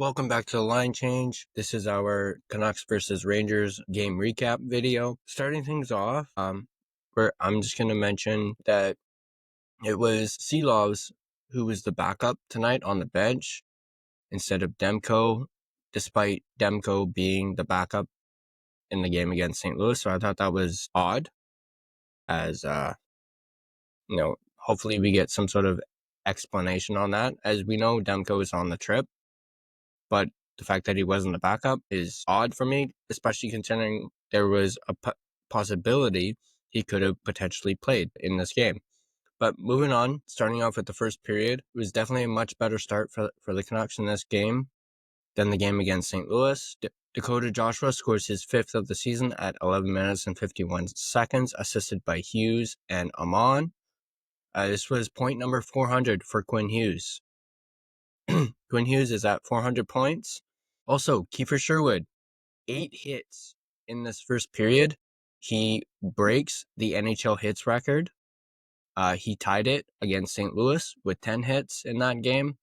Welcome back to the Line Change. This is our Canucks versus Rangers game recap video. Starting things off, I'm just going to mention that it was Seelovs who was the backup tonight on the bench instead of Demko, despite Demko being the backup in the game against St. Louis. So I thought that was odd, as hopefully we get some sort of explanation on that. As we know, Demko is on the trip, but the fact that he wasn't the backup is odd for me, especially considering there was a possibility he could have potentially played in this game. But moving on, starting off with the first period, it was definitely a much better start for the Canucks in this game than the game against St. Louis. Dakota Joshua scores his 5th of the season at 11 minutes and 51 seconds, assisted by Hughes and Amon. This was point number 400 for Quinn Hughes. Quinn Hughes is at 400 points. Also, Kiefer Sherwood, 8 hits in this first period. He breaks the NHL hits record. He tied it against St. Louis with 10 hits in that game.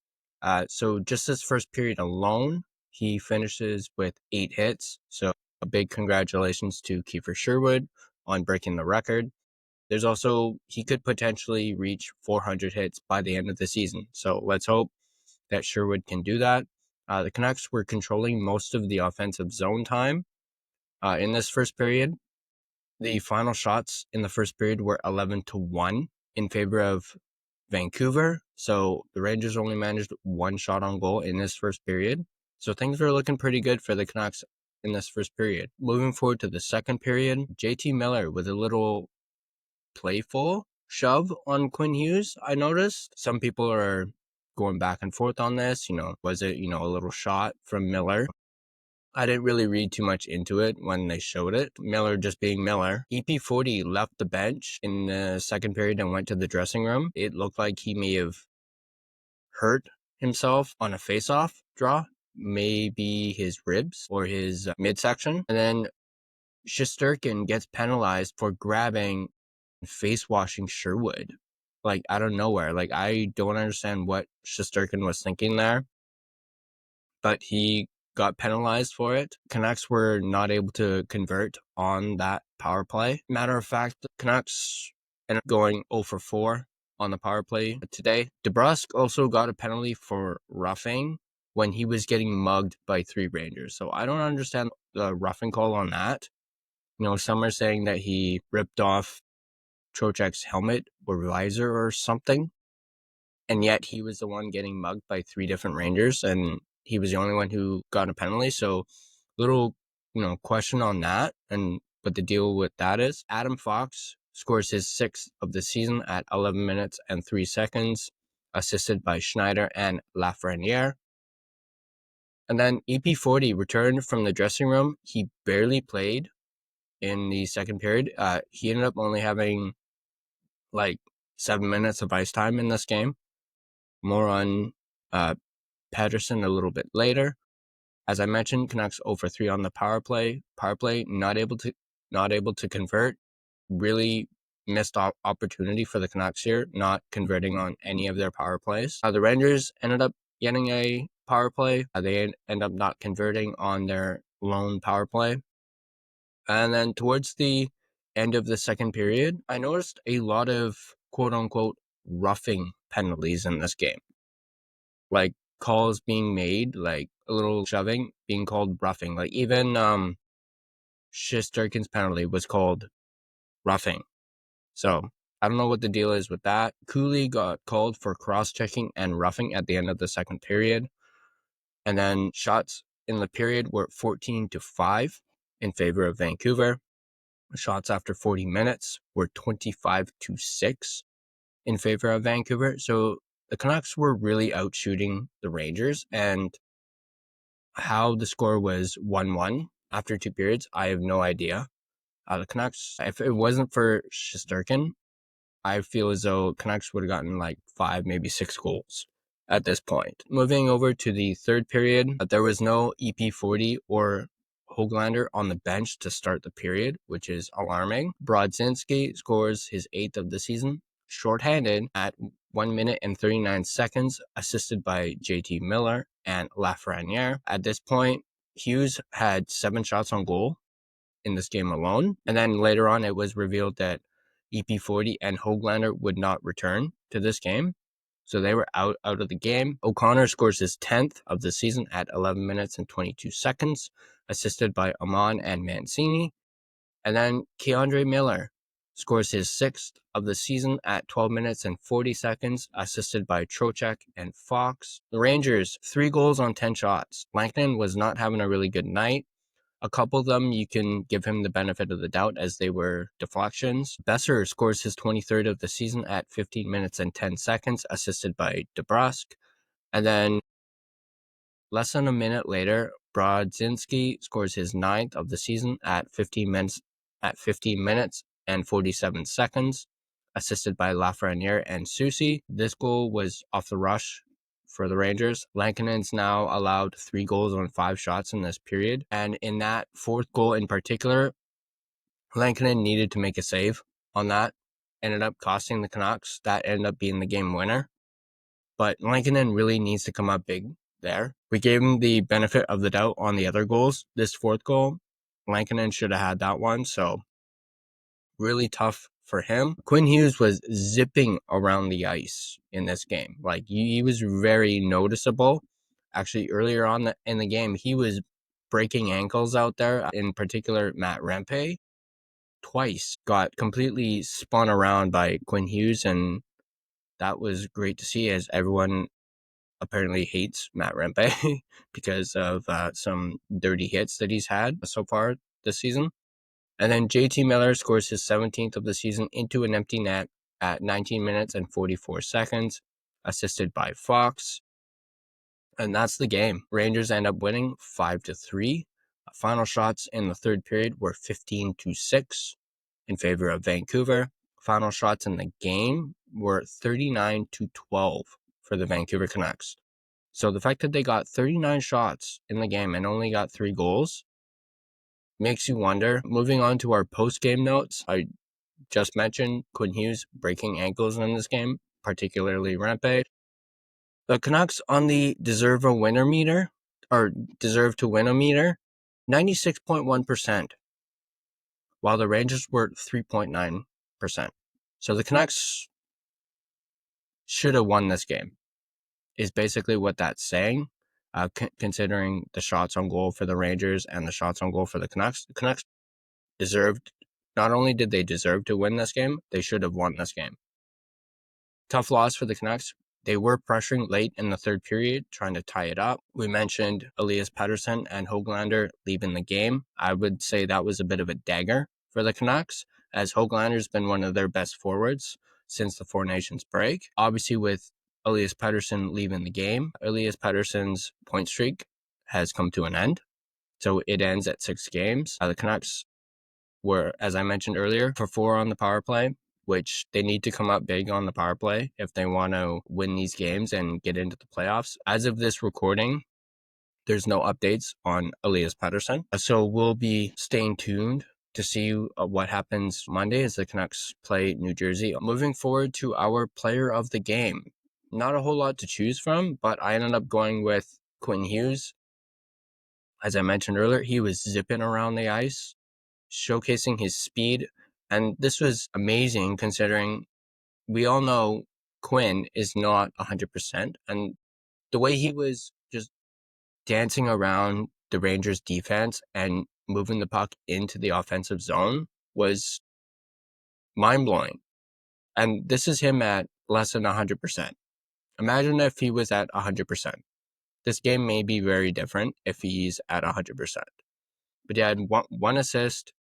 So just this first period alone, he finishes with 8 hits. So a big congratulations to Kiefer Sherwood on breaking the record. There's also, he could potentially reach 400 hits by the end of the season. So let's hope that Sherwood can do that. The Canucks were controlling most of the offensive zone time in this first period. The final shots in the first period were 11-1 in favor of Vancouver. So the Rangers only managed 1 shot on goal in this first period. So things were looking pretty good for the Canucks in this first period. Moving forward to the second period, JT Miller with a little playful shove on Quinn Hughes, I noticed. Some people are going back and forth on this. Was it, a little shot from Miller? I didn't really read too much into it when they showed it. Miller just being Miller. EP40 left the bench in the second period and went to the dressing room. It looked like he may have hurt himself on a face-off draw. Maybe his ribs or his midsection. And then Shesterkin gets penalized for grabbing face washing Sherwood, out of nowhere. I don't understand what Shesterkin was thinking there, but he got penalized for it. Canucks were not able to convert on that power play. Matter of fact, the Canucks ended up going 0 for 4 on the power play today. DeBrusk also got a penalty for roughing when he was getting mugged by 3 Rangers. So I don't understand the roughing call on that. Some are saying that he ripped off Trocheck's helmet or visor or something, and yet he was the one getting mugged by 3 different Rangers, and he was the only one who got a penalty. So little, question on that, and what the deal with that is. Adam Fox scores his 6th of the season at 11 minutes and 3 seconds, assisted by Schneider and Lafreniere. And then EP40 returned from the dressing room. He barely played in the second period. He ended up only having 7 minutes of ice time in this game. More on Patterson a little bit later. As I mentioned, Canucks 0 for 3 on the power play. Power play not able to convert. Really missed opportunity for the Canucks here, not converting on any of their power plays. The Rangers ended up getting a power play. They end up not converting on their lone power play. And then towards the end of the second period, I noticed a lot of quote-unquote roughing penalties in this game. Calls being made, a little shoving, being called roughing. Even Shesterkin's penalty was called roughing. So I don't know what the deal is with that. Cooley got called for cross-checking and roughing at the end of the second period. And then shots in the period were 14-5 in favor of Vancouver. Shots after 40 minutes were 25-6 in favor of Vancouver. So the Canucks were really outshooting the Rangers, and how the score was 1-1 after 2 periods, I have no idea. The Canucks, if it wasn't for Shesterkin, I feel as though Canucks would have gotten 5, maybe 6 goals at this point. Moving over to the third period, there was no EP40 or Höglander on the bench to start the period, which is alarming. Brodzinski scores his 8th of the season, shorthanded at 1 minute and 39 seconds, assisted by JT Miller and Lafreniere. At this point, Hughes had 7 shots on goal in this game alone. And then later on, it was revealed that EP40 and Höglander would not return to this game. So they were out of the game. O'Connor scores his 10th of the season at 11 minutes and 22 seconds, assisted by Amon and Mancini. And then Keandre Miller scores his 6th of the season at 12 minutes and 40 seconds, assisted by Trocheck and Fox. The Rangers, 3 goals on 10 shots. Lankinen was not having a really good night. A couple of them, you can give him the benefit of the doubt as they were deflections. Besser scores his 23rd of the season at 15 minutes and 10 seconds, assisted by DeBrusque. And then less than a minute later, Brodzinski scores his 9th of the season at 15 minutes and 47 seconds, assisted by Lafreniere and Soucy. This goal was off the rush for the Rangers. Lankinen's now allowed 3 goals on 5 shots in this period. And in that 4th goal in particular, Lankinen needed to make a save on that. Ended up costing the Canucks. That ended up being the game winner. But Lankinen really needs to come up big there. We gave him the benefit of the doubt on the other goals. This 4th goal, Lankinen should have had that one. So really tough for him. Quinn Hughes was zipping around the ice in this game. Like, he was very noticeable. Actually, earlier on in the game, he was breaking ankles out there. In particular, Matt Rempe twice got completely spun around by Quinn Hughes, and that was great to see, as everyone apparently hates Matt Rempe because of some dirty hits that he's had so far this season. And then JT Miller scores his 17th of the season into an empty net at 19 minutes and 44 seconds, assisted by Fox. And that's the game. Rangers end up winning 5-3. Final shots in the 3rd period were 15-6 in favor of Vancouver. Final shots in the game were 39-12 for the Vancouver Canucks. So the fact that they got 39 shots in the game and only got 3 goals makes you wonder. Moving on to our post-game notes, I just mentioned Quinn Hughes breaking ankles in this game, particularly Rempe. The Canucks on the deserve to win a meter, 96.1%, while the Rangers were 3.9%. So the Canucks should have won this game, is basically what that's saying, considering the shots on goal for the Rangers and the shots on goal for the Canucks. The Canucks not only did they deserve to win this game, they should have won this game. Tough loss for the Canucks. They were pressuring late in the 3rd period, trying to tie it up. We mentioned Elias Pettersson and Höglander leaving the game. I would say that was a bit of a dagger for the Canucks, as Höglander's been one of their best forwards since the Four Nations break. Obviously, with Elias Pettersson leaving the game, Elias Pettersson's point streak has come to an end. So it ends at 6 games. The Canucks were, as I mentioned earlier, for 4 on the power play, which they need to come up big on the power play if they want to win these games and get into the playoffs. As of this recording, there's no updates on Elias Pettersson. So we'll be staying tuned to see what happens Monday as the Canucks play New Jersey. Moving forward to our player of the game. Not a whole lot to choose from, but I ended up going with Quinn Hughes. As I mentioned earlier, he was zipping around the ice, showcasing his speed. And this was amazing considering we all know Quinn is not 100%. And the way he was just dancing around the Rangers defense and moving the puck into the offensive zone was mind-blowing. And this is him at less than 100%. Imagine if he was at 100%. This game may be very different if he's at 100%. But he had one assist,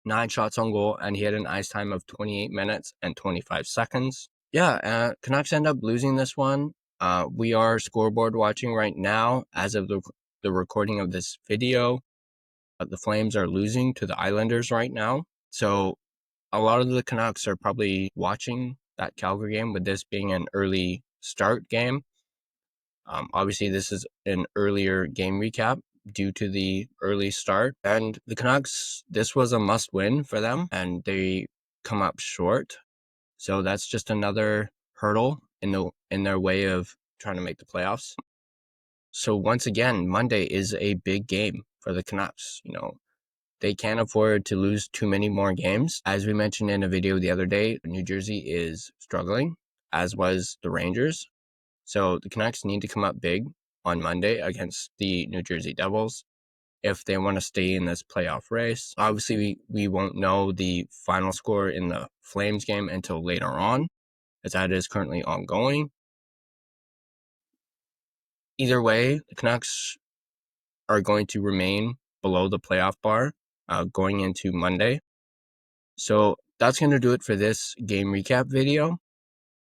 9 shots on goal, and he had an ice time of 28 minutes and 25 seconds. Canucks end up losing this one. We are scoreboard watching right now. As of the recording of this video, the Flames are losing to the Islanders right now. So a lot of the Canucks are probably watching that Calgary game, with this being an early start game. Obviously, this is an earlier game recap due to the early start. And the Canucks, this was a must win for them, and they come up short. So that's just another hurdle in their way of trying to make the playoffs. So once again, Monday is a big game for the Canucks. They can't afford to lose too many more games. As we mentioned in a video the other day, New Jersey is struggling, as was the Rangers. So the Canucks need to come up big on Monday against the New Jersey Devils if they want to stay in this playoff race. Obviously, we won't know the final score in the Flames game until later on, as that is currently ongoing. Either way, the Canucks are going to remain below the playoff bar going into Monday. So that's going to do it for this game recap video.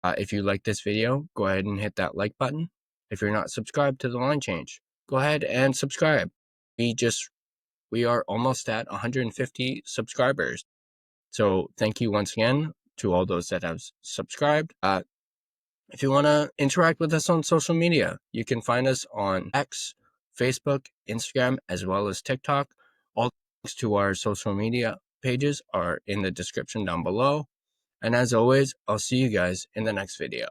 If you like this video, go ahead and hit that like button. If you're not subscribed to the Line Change, go ahead and subscribe. We are almost at 150 subscribers. So thank you once again to all those that have subscribed. If you want to interact with us on social media, you can find us on X, Facebook, Instagram, as well as TikTok. All links to our social media pages are in the description down below. And as always, I'll see you guys in the next video.